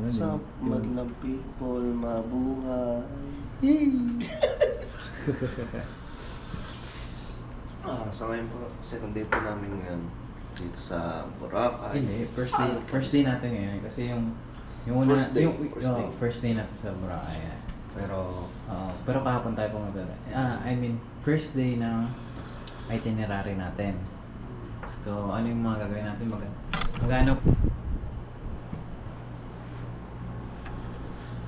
Sa madlang people, mabuhay. Yay! Sa ngayon po, second day po namin ngayon dito sa Boracay. Hindi, first day natin ngayon kasi yung una, first day natin sa Boracay. Pero kahapon tayo pumunta. I mean, first day ng itinerary natin. So, ano yung mga gagawin natin? Magano?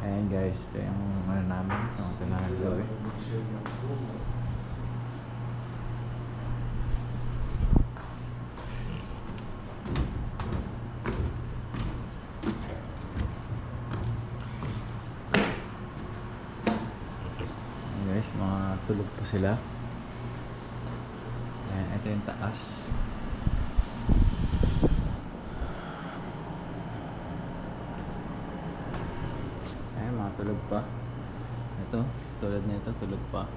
Ayan guys, ito yung ano namin. Ito na gagawin. Guys, mga tulog po sila. Ayan, ito yung taas. Ayan, mga tulog pa. Ito, tulad nito, tulog pa.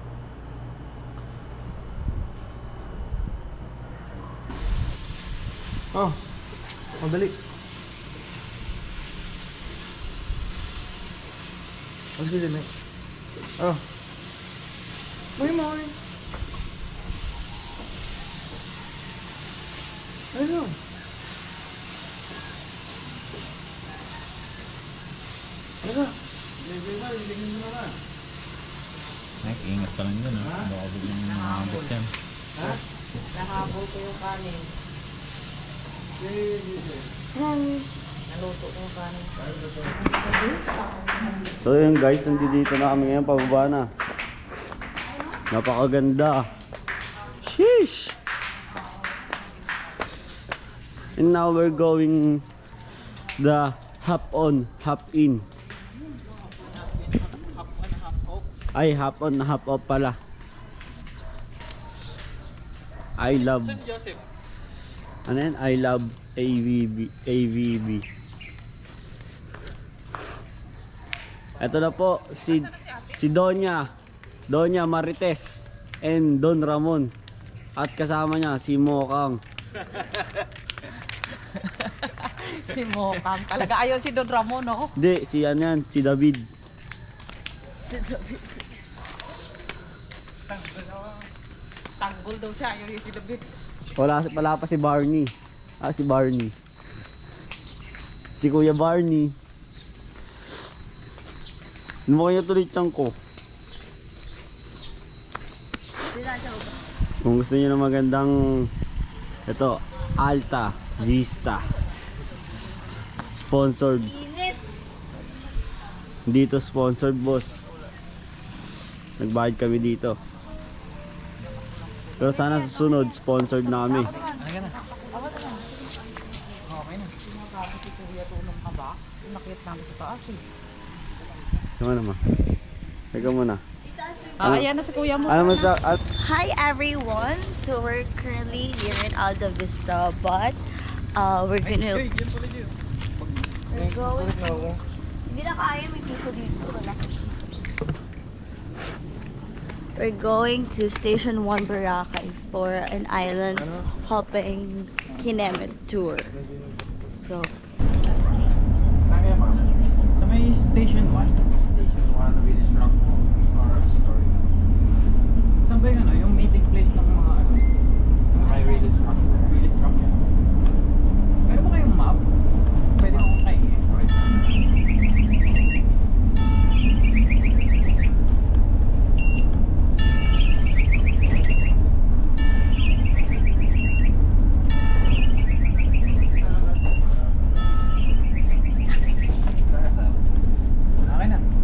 Oh, madali. Mas good na. Oh. Moy. Ano? Ano? Lilingin mo naman. Ay, ingat ka lang dyan, ha? Baka biglang nakakabot yan. Ha? Nahabol ko yung kanin. Naluto ko yung kanin. So yun guys, nandito na kami ngayon, pababa na. Napakaganda. Sheesh! And now we're going the hop on, hop in. Ay, hop on, hop off pala. I love. Ano yan? I love AVB. Ito na po si Doña Marites and Don Ramon. At kasama niya si Mokang. Si Mokang. Talaga ayaw si Don Ramon, no? Hindi, si David. Si David. Tanggol daw siya, ayaw yung si David. Wala pa si Barney. Si Barney. Si Kuya Barney. Ano mo kaya tuloy ko? Kung gusto niyo ng magandang ito, Alta Vista. Sponsored. Dito sponsored, boss. Nagbayad kami dito. Pero sana susunod, sponsored na kami. Halika na. Okay na. Sinasabi si Kuya tulong ka ba? Nakit namin sa taas eh. Ano naman? Teka muna. Ayan na si Kuya mo. Ano mo sa... Hi everyone! So we're currently here in Alta Vista, but we're gonna... We're going... Hindi na kaya, may piso dito. Wala. We're going to Station 1 Boracay for an island hopping Kinemit tour. So... Sa may station 1. Station 1, Willis Rock or Story. Saan ba yung ano? Yung meeting place ng mga ano? Sa may Willis Rock. Willis Rock yan. Meron ba kayong map? Pwede akong kaingin.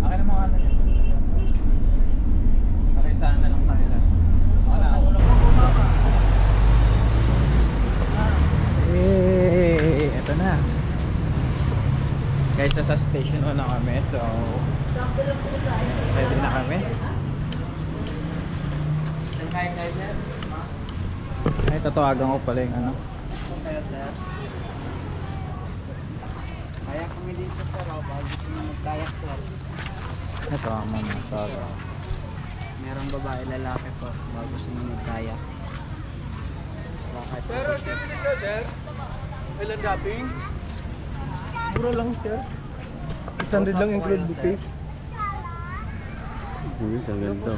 Akin na mga ano. Okay, saan na lang tayo lang. Ito na. Guys, nasa station 1 na kami, so ready na kami. Ay, tatawagan ko pala yung ano. Kaya kami dito sa Raw, gusto mo magkayak sir. Ito ang mga tawag. Merong babae, lalaki po, bago gusto mo magkayak. Sir, activities ka, sir? Island hopping? Mura lang, sir. 800 lang include buffet. Hindi, sa ganito.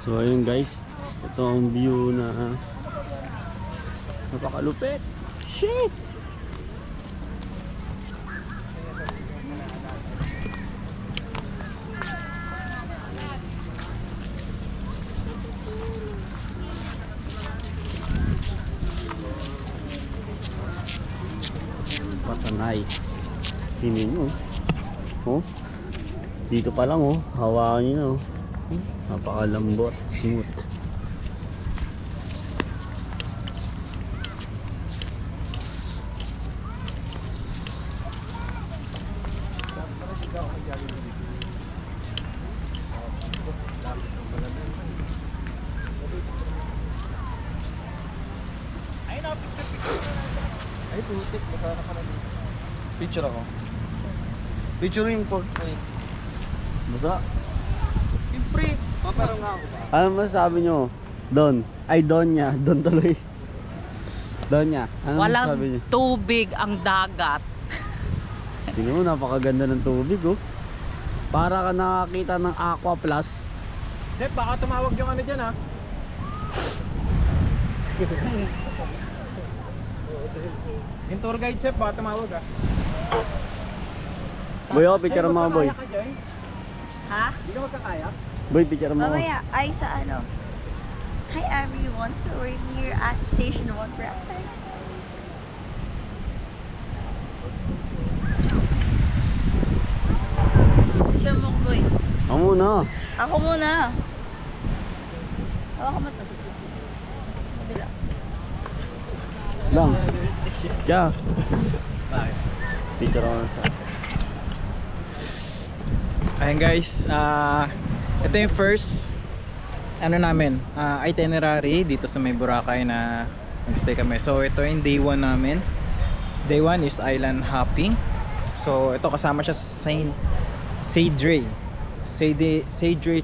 So ayun guys, ito ang view na napakalupit. Shit! What a nice. Sinin nyo. Oh. Dito pa lang oh. Hawakan nyo na oh. Napakalambot. Smooth. Ay, putik. Masana ka na dito. Picture ako. Picture yung portrait. Basa. Siyempre. Paparang nga ako ba? Ano masasabi nyo? Don. Ay, Donya. Don tuloy. Donya. Ano Walang masasabi nyo? tubig ang dagat. Tingnan mo, napakaganda ng tubig oh. Para ka nakakita ng Aqua Plus. Sep, baka tumawag yung ano dyan ha. Yung tour guide, Sep, baka tumawag ha. Boy, oh, picture mo mga boy. Magkakaya ka, Joy? Ha? Hindi ka magkakaya? Boy, picture mo. Mamaya, ay sa ano. Hi everyone, so we're here at Station 1 Boracay. Siya mo, boy. Ako muna. Ako muna. Hawakan mo to. Sa kabila. Lang. Kaya. Bakit? Picture ako sa. Ayan guys, ito yung first ano namin, itinerary dito sa may Boracay na nagstay kami. So ito yung day 1 namin. Day 1 is island hopping. So ito kasama siya sa Saydre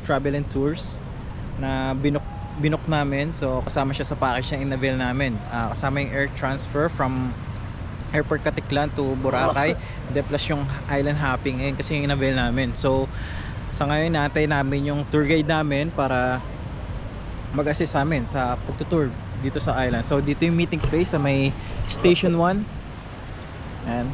Travel and Tours na binok namin. So kasama siya sa package na in-avail namin. Kasama yung air transfer from Airport Caticlan to Boracay. Then plus yung island hopping kasi yung in-avail namin. So sa ngayon natay namin yung tour guide namin para mag-assist sa amin sa pagtutour dito sa island. So dito yung meeting place sa may Station 1. And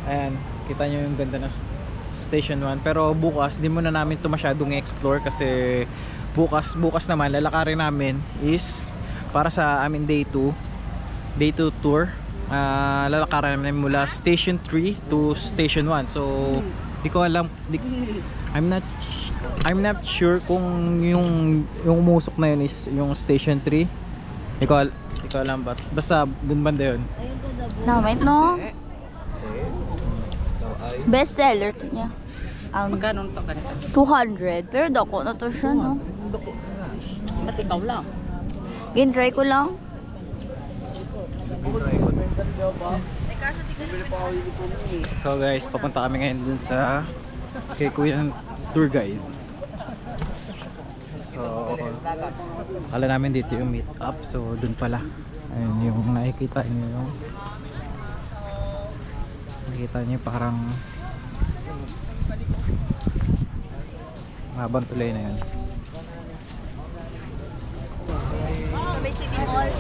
ayan, kita nyo yung ganda ng Station 1. Pero bukas, di muna namin ito masyadong i-explore kasi bukas naman, lalakarin namin is para sa amin day 2 tour. Lalakaran namin mula Station 3 to Station 1. So, di ko alam, I'm not sure kung yung umusok na yun is yung Station 3. Di ko alam, basta dun banda yun. Namit no? Best seller to niya. Magkano ito ganito? 200. Pero dako na to siya, no? Ba't ikaw lang? Gin-try ko lang. So guys, papunta kami ngayon dun sa kay Kuya ng tour guide. So, akala namin dito yung meet up. So, dun pala. Ayun yung nakikita nyo yung nakikita nyo parang mahabang tulay na yun. Sa may City Mall.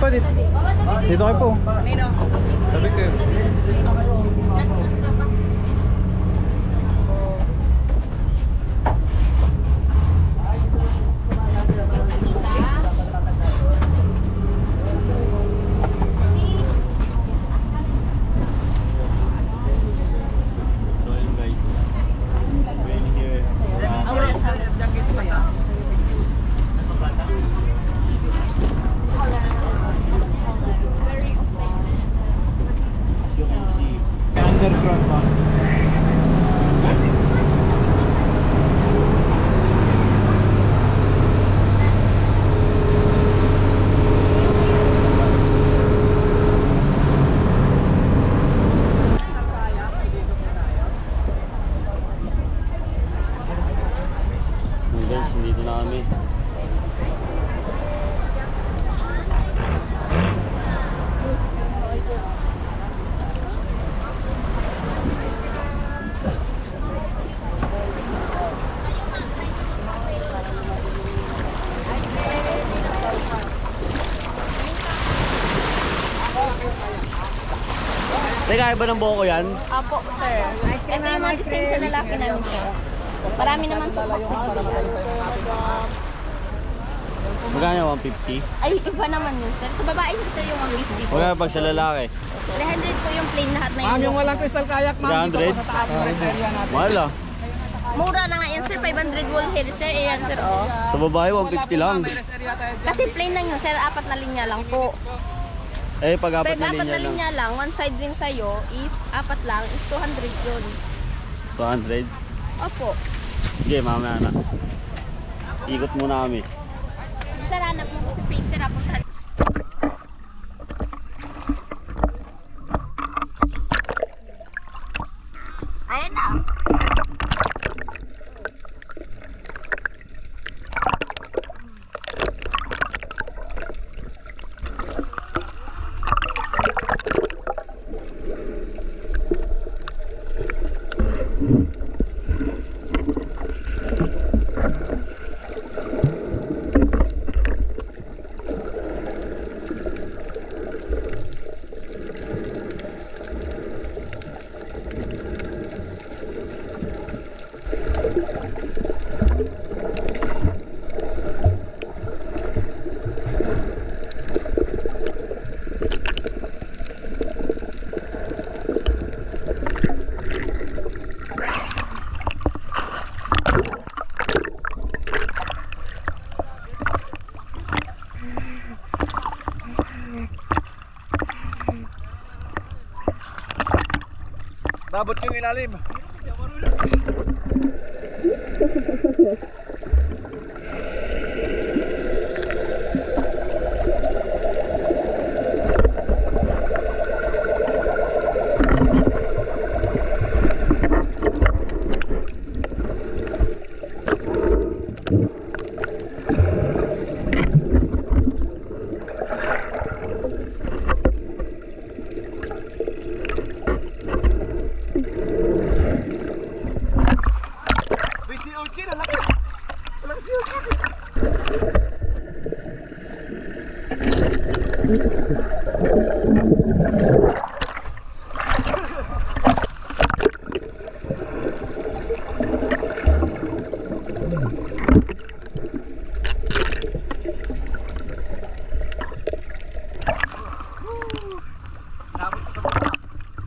po dito. Dito kayo po. Tabi kayo. So yun guys. We're here. As you can see. Underground pa. Yun guys, dito na kami. Teka, iba ng buko yan? Apo, sir. Ito yung mga design sa lalaki namin, sir. Marami naman po. Magkano yung 150? Ay, iba naman yun, sir. Sa babae, sir, yung 150 po. Magkano pag sa lalaki? 300 po yung plain lahat na yun. Ma'am, yung walang crystal kayak, ma'am. 300? Mahal ah. Mura na nga yan, sir. 500 wall hair, sir. Ayan, sir, oh. Sa babae, 150 lang. Kasi plain lang yun, sir. 4 na linya lang po. Eh, pag apat Pag na 4 na linya lang. linya lang, one side rin sa'yo, is 4 lang, is 200 yun. 200? Opo. Sige, mamaya na. Ikot muna kami. Sir, hanap mo kasi page, sir. Apuntahan. Ayan na. Babot yung ilalim.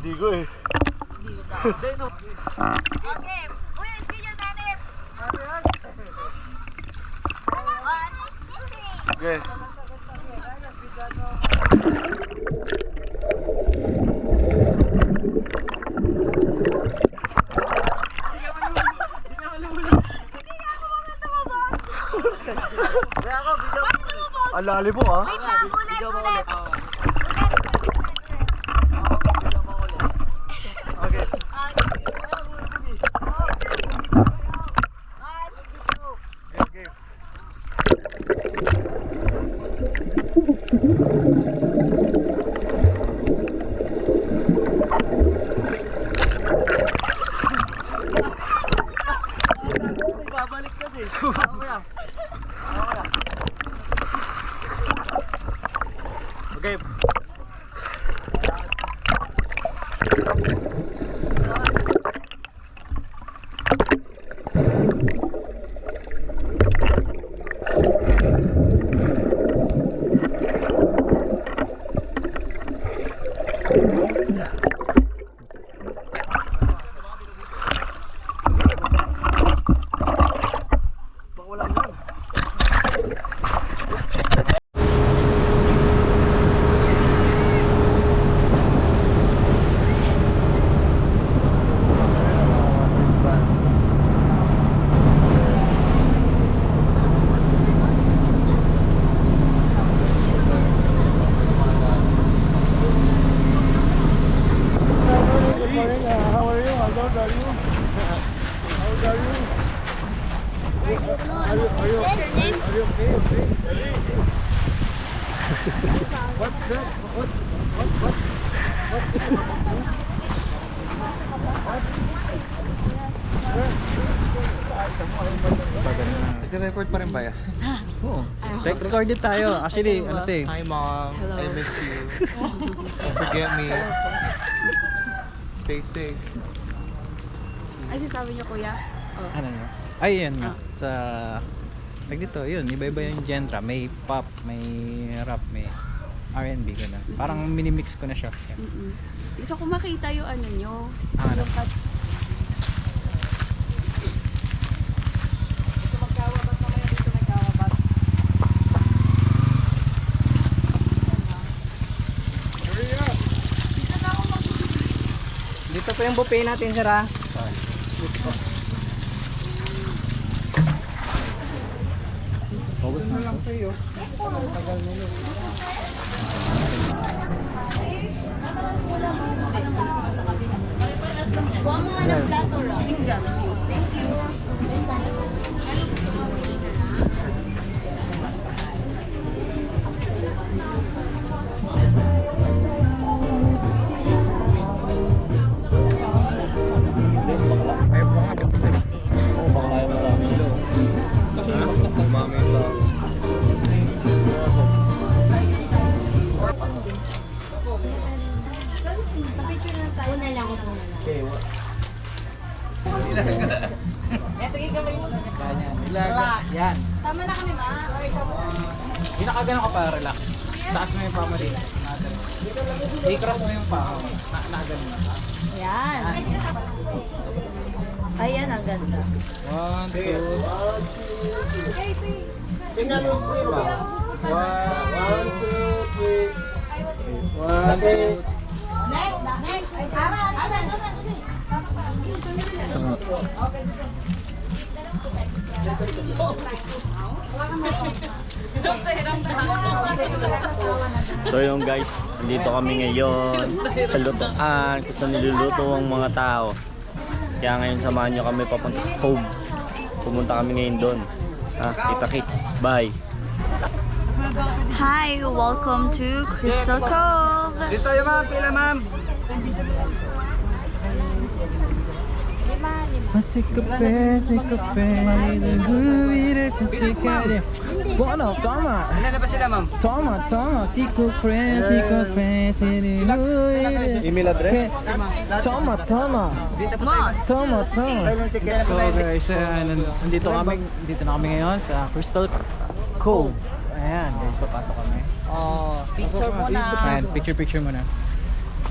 Di ko eh. Okay. Uy, schedule natin. Okay. Ang lalim mo ah. Wait lang, ulit. Okay. Okay. Babalik ka din. Okay. Nag-record pa rin ba yan? Oo. Recorded tayo. Actually, ano to eh. Hi mom, I miss you. Don't forget me. Stay safe. Ay, sasabi niyo, kuya? Ano na? Ay, yan nga. Sa... Tag dito, yun. Iba-iba yung genre. May pop, may rap, may R&B, gano'n. Parang minimix ko na siya. Yan. Gusto ko makita yung ano nyo. Ano? Dito po yung buffet natin, sir, ha? Focus na lang. Kuha mo nga ng plato, Ro. Thank you. Una lang ako. Ito yung kamay mo. Yan. Tama na kami, ma. Hindi na kagano ka pa, relax. Taas mo yung paa mo rin. I-cross mo yung paa mo. Nakagano na. Yan. Ayan, ang ganda. 1, 2, So yung guys, nandito kami ngayon sa lutuan kung saan niluluto ang mga tao. Kaya ngayon samahan nyo kami papunta sa Cove. Pumunta kami ngayon doon. Kita kits, bye! Hi, welcome to Crystal Cove. Dito yung ma'am, pila ma'am. Bueno, toma. Ilan na ba sila, ma'am? Toma, Siko Press, email address? Toma. So guys, nandito na kami ngayon sa Crystal Cove. Ayan, guys, papasok kami. Picture mo na. Ayan, picture muna.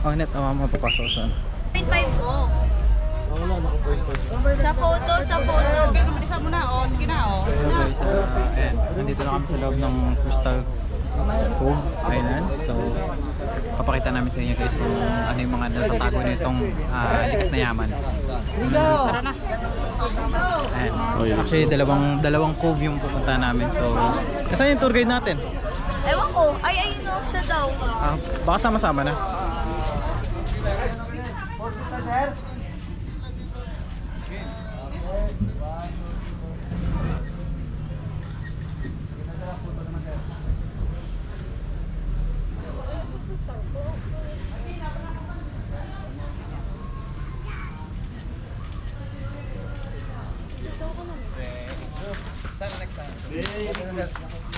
Oh, net, mapapasok saan. 0.5 mo. Sa photo. Pero bilisan mo na, oh. Sige na, oh. So guys, ayan, nandito na kami sa loob ng Crystal Cove Island. So, papakita namin sa inyo guys kung ano yung mga natatago nitong likas na yaman. Tara na. Ayan. Actually, dalawang cove yung pupunta namin. So, kasama yung tour guide natin? Ewan ko. Ay, ayun o. Siya daw. Baka sama-sama na.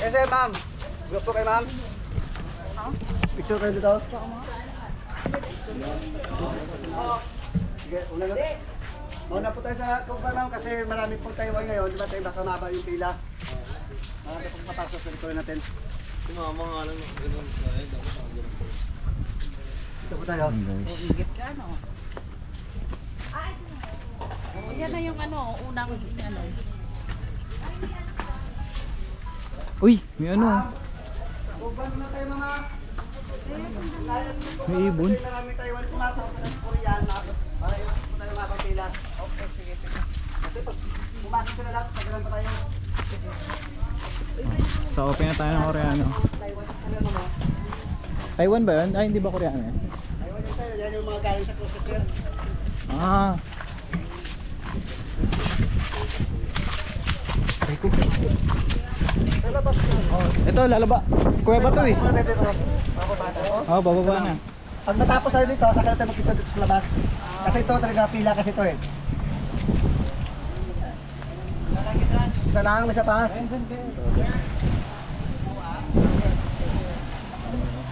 Yes, sir, ma'am. Good po kay ma'am. Picture kayo dito. Sige, una na. Mauna po tayo sa kumpa ma'am kasi marami po tayo ngayon. Di ba tayo baka maba yung pila? Marami pong papasok sa likod natin. Si mama nga lang. Dito po tayo. Higit ka, no? Yan na yung ano, unang ano. Uy, may ano. Kumpa na tayo mama. May ibon. Marami tayo pumasok sa Korean. Para iwas po tayo mabang pila. Okay, sige. Kasi pag pumasok sila lahat, tagalan pa tayo. So, open na tayo ng Koreano. Taiwan ba yun? Ay, hindi ba Koreano yan? Ayun yung sa'yo, yan yung mga galing sa closet here. Ah. Lalabas ko. Oh, ito, lalaba. Si Kuya ba to eh? Muna tayo dito. Bababa tayo. Oh, bababa na. Pag matapos tayo dito, saka na tayo mag-picture dito sa labas. Kasi ito talaga pila kasi ito eh. Isa lang, may isa pa.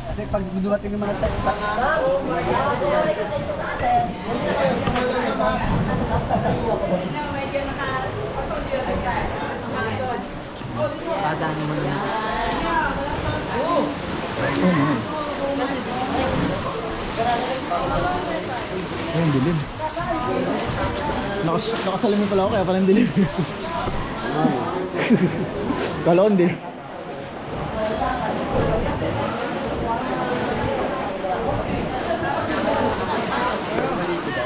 Kasi pag dumating yung mga check, Padaanin mo na. Oh, man. Ay, ang dilim. Nakasalamin pala ako kaya pala ang dilim. Kala ko hindi.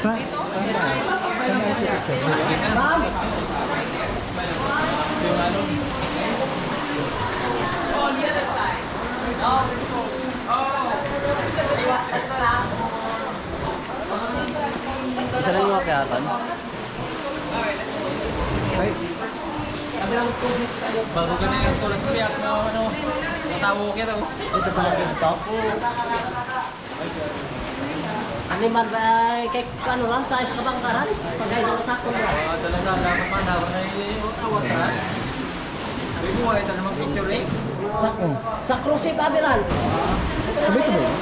Sa? Isa lang yung akyatan. Bago ka na yung tulas piyak na ano, natawo kita. Ito sa akin ito. Ano man ba kay ano lang sa isa kabangkaran? Pagay ng sakto na. Dala na lang man daw na awat ra. Sabi mo ay tanong picture eh. Sa cruise pabiran. Sabay-sabay.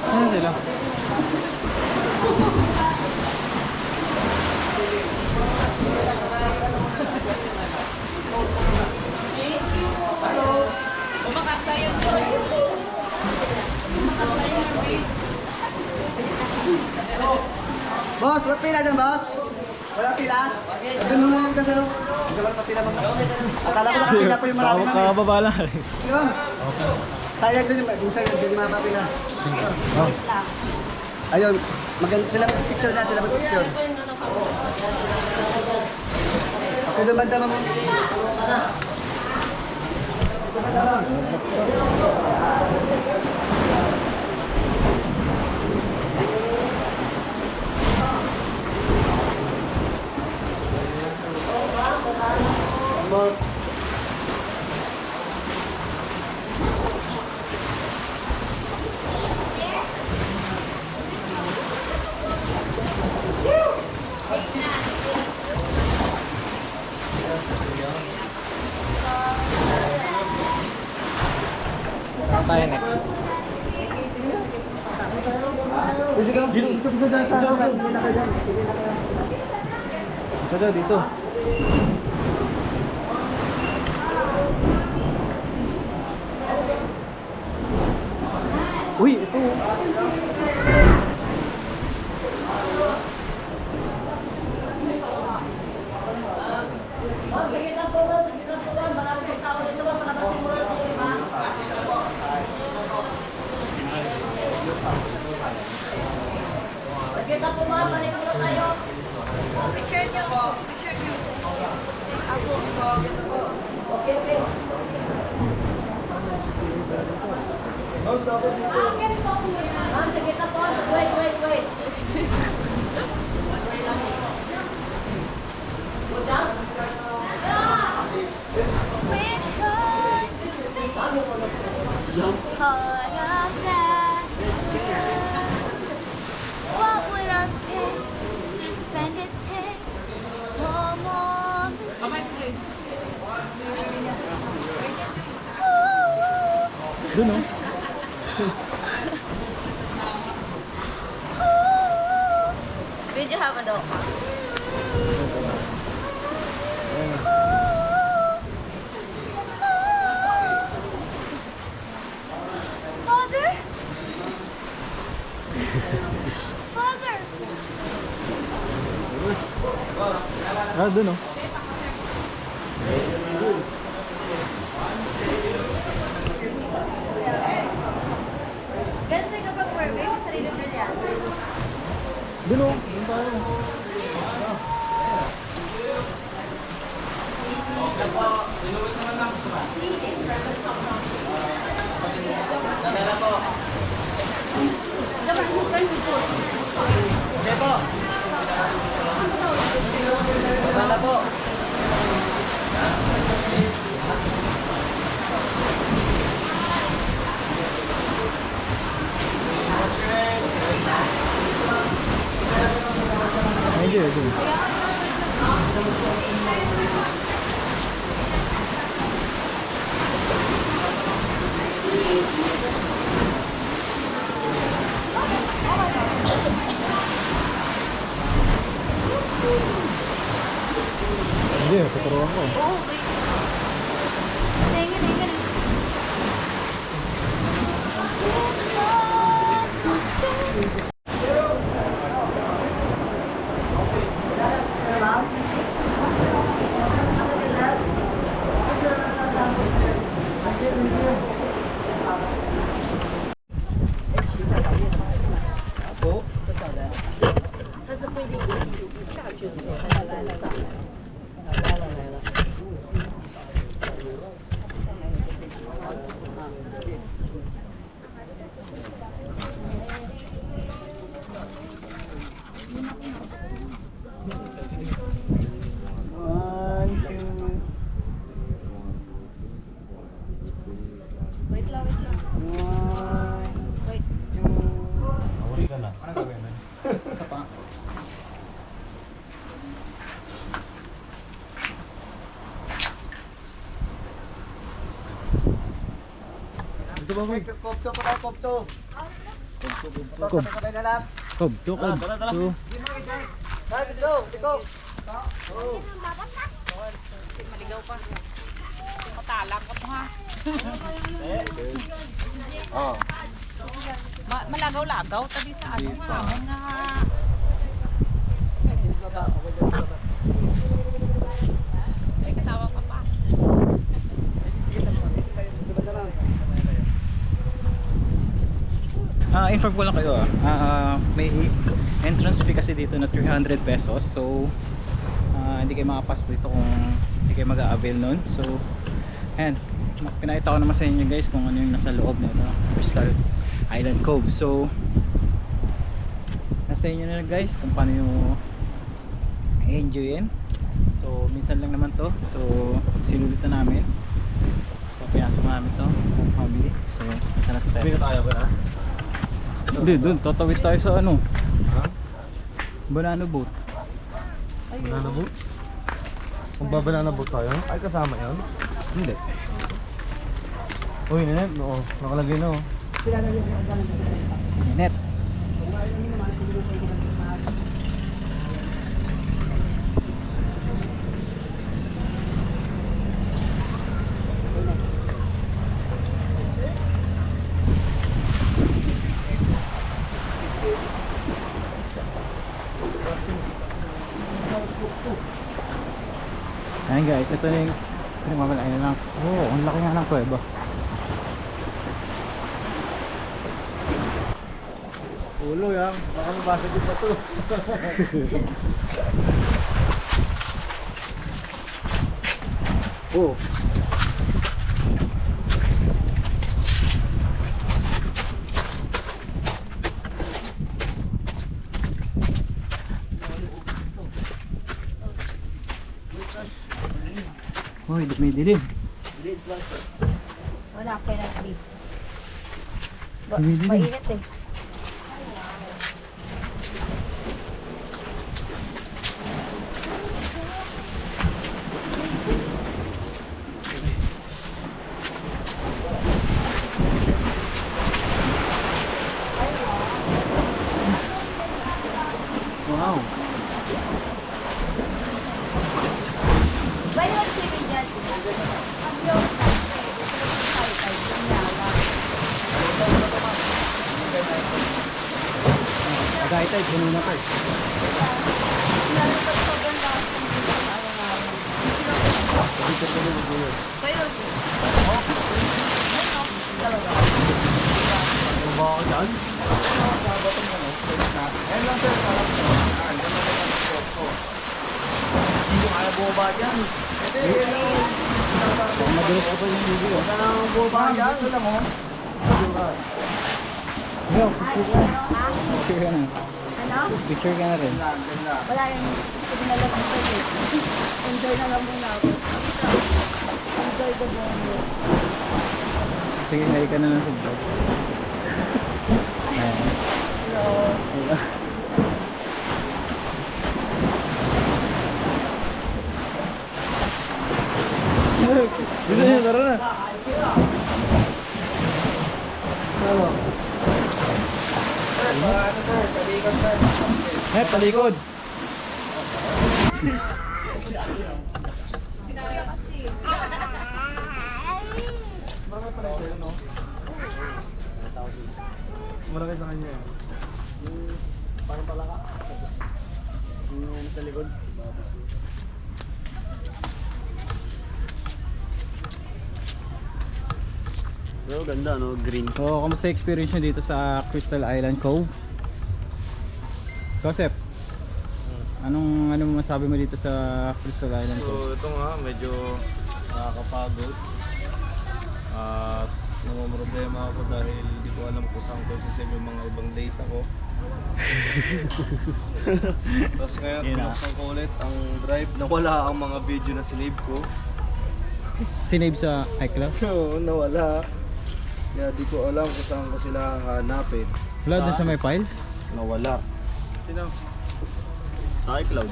Saan sila? boss, ba't pila dyan, boss? Wala pila? Doon muna yung kasi, no? Hindi wala pa pila mga. Akala ko nakapila pa yung marami namin. Kakababa lang. Yun. Sayang din yung, minsan hindi mapapila. Oh. Ayun, maganda sila picture na, sila picture. Okay, doon banda mo. Saan tayo next? Dito daw, dito. Uy, ito. Kita po mga balik na tayo. Picture niyo. Picture niyo. Ako. Okay, okay. Ma'am, sige, tapos. Wait. Doon oh. Medyo haba daw ka. Father? Father? Ah, doon oh. Ganito kapag mermaid, sarili brilyante. Doon oh. Doon tayo. Medyo doon. Hindi, tuturuan ko. Oo, wait. Tingin. Kopto pa tayo, kopto. Kopto. Sabay na lang. Kubto. Dahil dito, dito. Maligaw pa. Matalang ka mo ha. Malagaw-lagaw tabi sa ano nga. Nga. Ay, kasama ka pa. Inform ko lang kayo may entrance fee kasi dito na 300 pesos. So hindi kayo makapasok dito kung hindi kayo mag-a-avail nun. So ayan, pinakita ko naman sa inyo guys kung ano yung nasa loob nito, Crystal Island Cove. So nasa inyo na lang guys kung paano yung enjoyin. So minsan lang naman to. So sinulit na namin, papayasok namin to kung family. So sana sa test tayo ba? hindi, dun, tatawid tayo sa ano? Banana boat. Banana boat? Kung ba-banana boat tayo? Ay, kasama yun? Hindi. Uy, Nenet, oo. Nakalagay na, oh. Net. Ayan guys, ito na yung pinagmamalaki na lang. Oh, ang laki nga ng kuweba. Ulo yan. Baka mabasa din pa to. Oh. Hoy, may dilim. Wala pa na trip. Dilim. Mainit eh. Tagaytay, puno na to. Sobrang lakas ng dito na araw-araw. Kayo. Ano? Talaga. Hindi kaya bumaba dyan. Madalas ko pa yung video. Huwag ka nang bumaba dyan. Ito lang oh. Yo, picture ka na. Picture ka na. Ano? Picture ka na rin. Wala yung pinalap ko eh. Enjoy na lang muna ako. Enjoy the moment. Sige, ngayon ka na lang sa vlog. Ayan. Hello. Gusto niyo, tara na. Palikod. Malaki sa kanya. Parang palaka. Yung sa likod. Pero ganda no, green. So, kamusta yung experience nyo dito sa Crystal Island Cove? Joseph, anong masabi mo dito sa Crystal Island Cove? So ito nga, medyo nakakapagod. At namumroblema ako dahil hindi ko alam kung saan ko sisave yung mga ibang data ko. Tapos ngayon, pinuksan ko ulit ang drive. Nawala ang mga video na sinave ko. Sinave sa iCloud? So, nawala. Kaya di ko alam kung saan ko sila hanapin. Wala din sa may files? Nawala. Sino? Sa iCloud.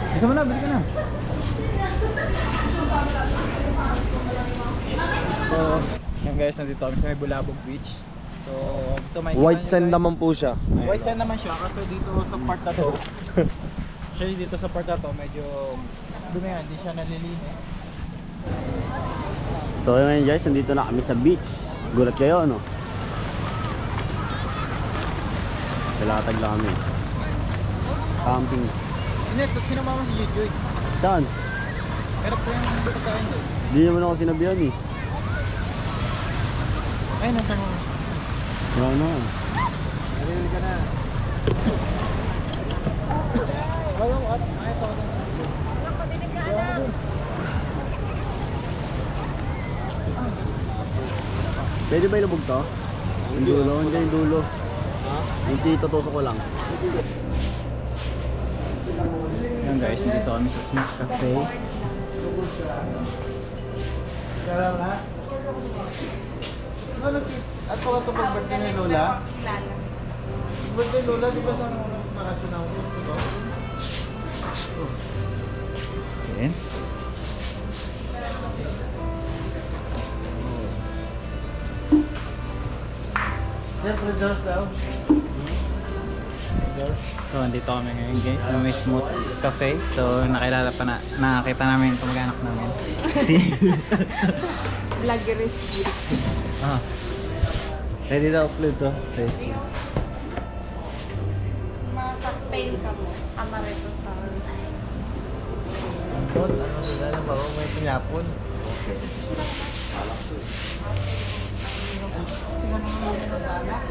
Bisa mo na, bili ka na. So, yan guys, nandito kami sa may Bulabog Beach. So, ito may White sand naman po siya. White sand naman siya, kaso dito sa part na to, actually dito sa part na to, medyo dumi nga, hindi siya nalilinis. So ngayon guys, nandito na kami sa beach. Gulat kayo ano? Kalatag lang kami. Camping. Hindi, sinama mo si Jude. Saan? Pero po yung pagkain doon. Hindi naman ako sinabihan eh. Ay, nasa mga. Wala na. Nalili ka na. Wala mo at ay ito. Pwede ba ilubog to? Yung dulo, hindi yung dulo. Hindi, tutusok ko lang. Yan guys, dito kami sa Smooth Cafe. At pa ito pag-birthday ni Lola? Kilala. Birthday Lola, di ba sa bakasyon ako? Yan. Siyempre, Diyos daw. So, andito kami ngayon guys sa may Smooth Cafe. So, nakilala pa na, nakakita namin yung kamag-anak namin. Si... Vloggerist Jiri. Ah. Ready daw upload to. Okay. Mga cocktail ka mo. Amaretto sa... Ano sila na ba? May pinyapon. Sino naman mag-alak?